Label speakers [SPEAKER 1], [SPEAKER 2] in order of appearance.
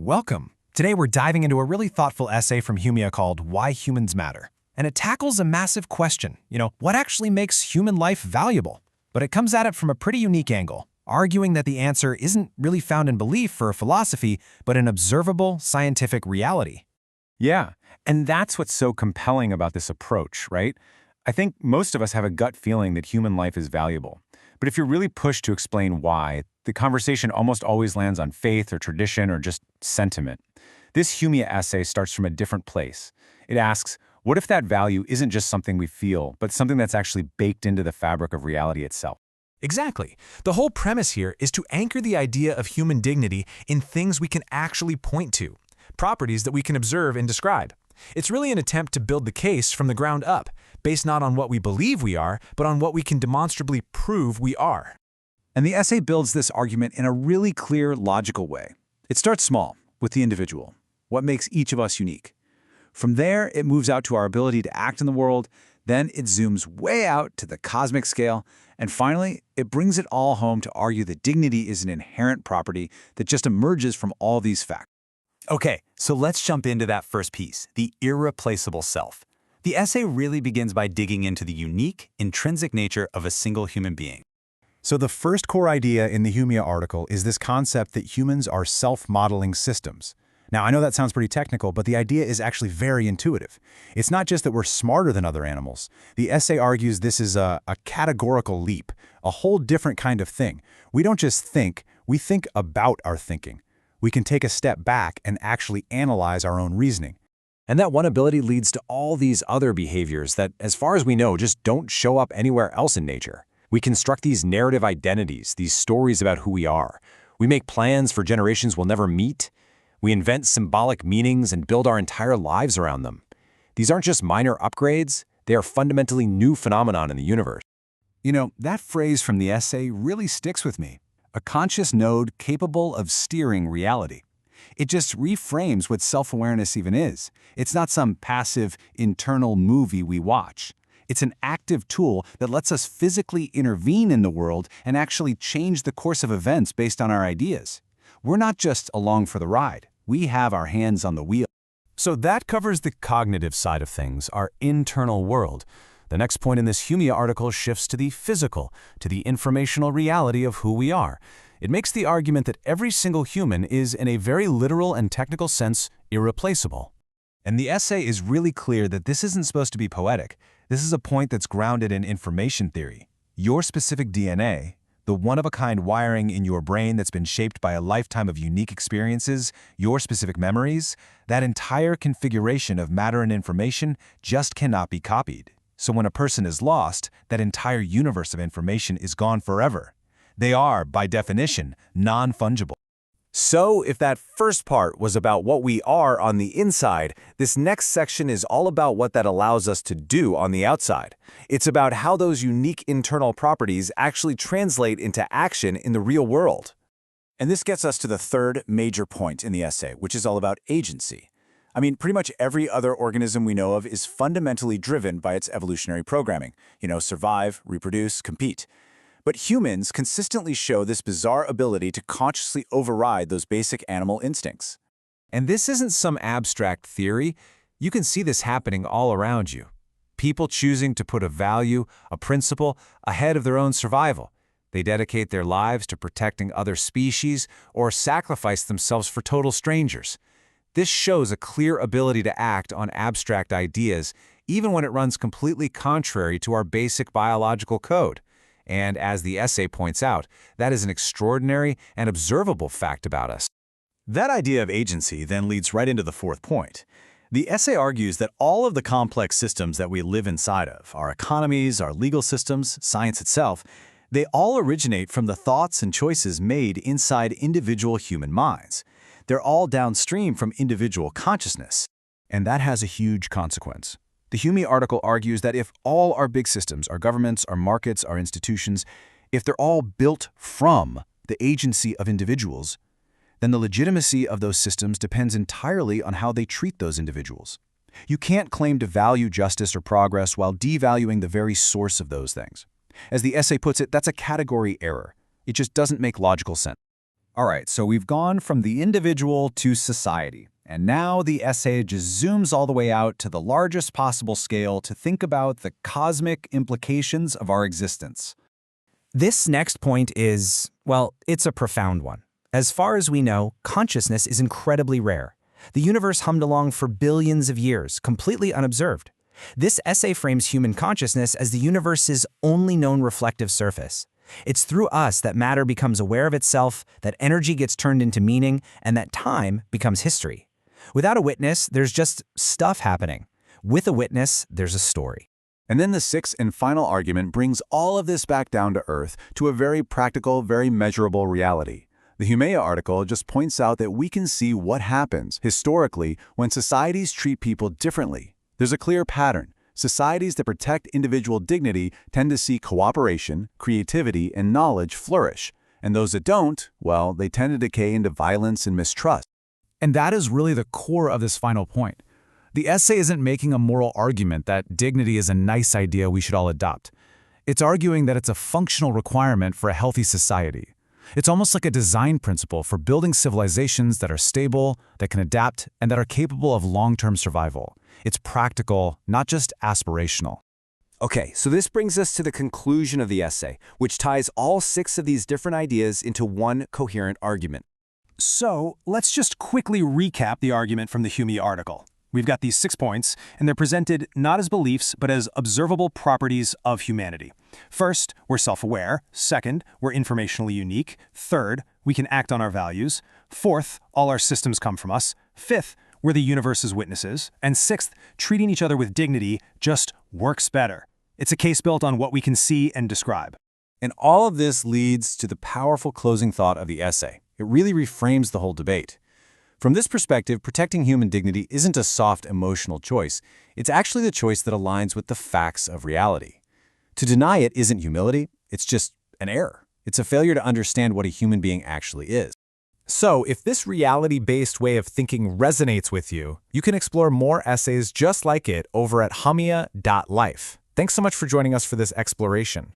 [SPEAKER 1] welcome. Today we're diving into a really thoughtful essay from Humia called Why Humans Matter. And it tackles a massive question, what actually makes human life valuable? But it comes at it from a pretty unique angle, arguing that the answer isn't really found in belief or philosophy, but in observable scientific reality.
[SPEAKER 2] Yeah, and that's what's so compelling about this approach, right? I think most of us have a gut feeling that human life is valuable. But if you're really pushed to explain why, the conversation almost always lands on faith or tradition or just sentiment. This Humia essay starts from a different place. It asks, what if that value isn't just something we feel, but something that's actually baked into the fabric of reality itself?
[SPEAKER 3] Exactly. The whole premise here is to anchor the idea of human dignity in things we can actually point to, properties that we can observe and describe. It's really an attempt to build the case from the ground up, based not on what we believe we are, but on what we can demonstrably prove we are.
[SPEAKER 4] And the essay builds this argument in a really clear, logical way. It starts small, with the individual, what makes each of us unique. From there, it moves out to our ability to act in the world, then it zooms way out to the cosmic scale, and finally, it brings it all home to argue that dignity is an inherent property that just emerges from all these facts.
[SPEAKER 5] Okay, so let's jump into that first piece, the irreplaceable self. The essay really begins by digging into the unique, intrinsic nature of a single human being.
[SPEAKER 1] So the first core idea in the Humia article is this concept that humans are self-modeling systems. Now, I know that sounds pretty technical, but the idea is actually very intuitive. It's not just that we're smarter than other animals. The essay argues this is a categorical leap, a whole different kind of thing. We don't just think, we think about our thinking. We can take a step back and actually analyze our own reasoning.
[SPEAKER 6] And that one ability leads to all these other behaviors that, as far as we know, just don't show up anywhere else in nature. We construct these narrative identities, these stories about who we are. We make plans for generations we'll never meet. We invent symbolic meanings and build our entire lives around them. These aren't just minor upgrades, they are fundamentally new phenomenon in the universe.
[SPEAKER 4] That phrase from the essay really sticks with me. A conscious node capable of steering reality. It just reframes what self-awareness even is. It's not some passive, internal movie we watch. It's an active tool that lets us physically intervene in the world and actually change the course of events based on our ideas. We're not just along for the ride. We have our hands on the wheel.
[SPEAKER 6] So that covers the cognitive side of things, our internal world. The next point in this Humia article shifts to the physical, to the informational reality of who we are. It makes the argument that every single human is, in a very literal and technical sense, irreplaceable.
[SPEAKER 1] And the essay is really clear that this isn't supposed to be poetic. This is a point that's grounded in information theory. Your specific DNA, the one-of-a-kind wiring in your brain that's been shaped by a lifetime of unique experiences, your specific memories, that entire configuration of matter and information just cannot be copied. So when a person is lost, that entire universe of information is gone forever. They are, by definition, non-fungible.
[SPEAKER 6] So if that first part was about what we are on the inside, this next section is all about what that allows us to do on the outside. It's about how those unique internal properties actually translate into action in the real world.
[SPEAKER 4] And this gets us to the third major point in the essay, which is all about agency. Pretty much every other organism we know of is fundamentally driven by its evolutionary programming. Survive, reproduce, compete. But humans consistently show this bizarre ability to consciously override those basic animal instincts.
[SPEAKER 6] And this isn't some abstract theory. You can see this happening all around you. People choosing to put a value, a principle, ahead of their own survival. They dedicate their lives to protecting other species or sacrifice themselves for total strangers. This shows a clear ability to act on abstract ideas, even when it runs completely contrary to our basic biological code. And as the essay points out, that is an extraordinary and observable fact about us.
[SPEAKER 4] That idea of agency then leads right into the fourth point. The essay argues that all of the complex systems that we live inside of, our economies, our legal systems, science itself, they all originate from the thoughts and choices made inside individual human minds. They're all downstream from individual consciousness.
[SPEAKER 1] And that has a huge consequence. The Humia article argues that if all our big systems, our governments, our markets, our institutions, if they're all built from the agency of individuals, then the legitimacy of those systems depends entirely on how they treat those individuals. You can't claim to value justice or progress while devaluing the very source of those things. As the essay puts it, that's a category error. It just doesn't make logical sense.
[SPEAKER 4] All right, so we've gone from the individual to society, and now the essay just zooms all the way out to the largest possible scale to think about the cosmic implications of our existence.
[SPEAKER 7] This next point is, well, it's a profound one. As far as we know, consciousness is incredibly rare. The universe hummed along for billions of years, completely unobserved. This essay frames human consciousness as the universe's only known reflective surface. It's through us that matter becomes aware of itself, that energy gets turned into meaning, and that time becomes history. Without a witness, there's just stuff happening. With a witness, there's a story.
[SPEAKER 1] And then the sixth and final argument brings all of this back down to earth, to a very practical, very measurable reality. The Humea article just points out that we can see what happens, historically, when societies treat people differently. There's a clear pattern. Societies that protect individual dignity tend to see cooperation, creativity, and knowledge flourish. And those that don't, well, they tend to decay into violence and mistrust.
[SPEAKER 2] And that is really the core of this final point. The essay isn't making a moral argument that dignity is a nice idea we should all adopt. It's arguing that it's a functional requirement for a healthy society. It's almost like a design principle for building civilizations that are stable, that can adapt, and that are capable of long-term survival. It's practical, not just aspirational.
[SPEAKER 6] Okay, so this brings us to the conclusion of the essay, which ties all 6 of these different ideas into one coherent argument.
[SPEAKER 8] So, let's just quickly recap the argument from the Humea article. We've got these 6 points, and they're presented not as beliefs, but as observable properties of humanity. First, we're self-aware. Second, we're informationally unique. Third, we can act on our values. Fourth, all our systems come from us. Fifth, we're the universe's witnesses. And sixth, treating each other with dignity just works better. It's a case built on what we can see and describe.
[SPEAKER 1] And all of this leads to the powerful closing thought of the essay. It really reframes the whole debate. From this perspective, protecting human dignity isn't a soft emotional choice. It's actually the choice that aligns with the facts of reality. To deny it isn't humility, it's just an error. It's a failure to understand what a human being actually is.
[SPEAKER 3] So, if this reality-based way of thinking resonates with you, you can explore more essays just like it over at humea.life. Thanks so much for joining us for this exploration.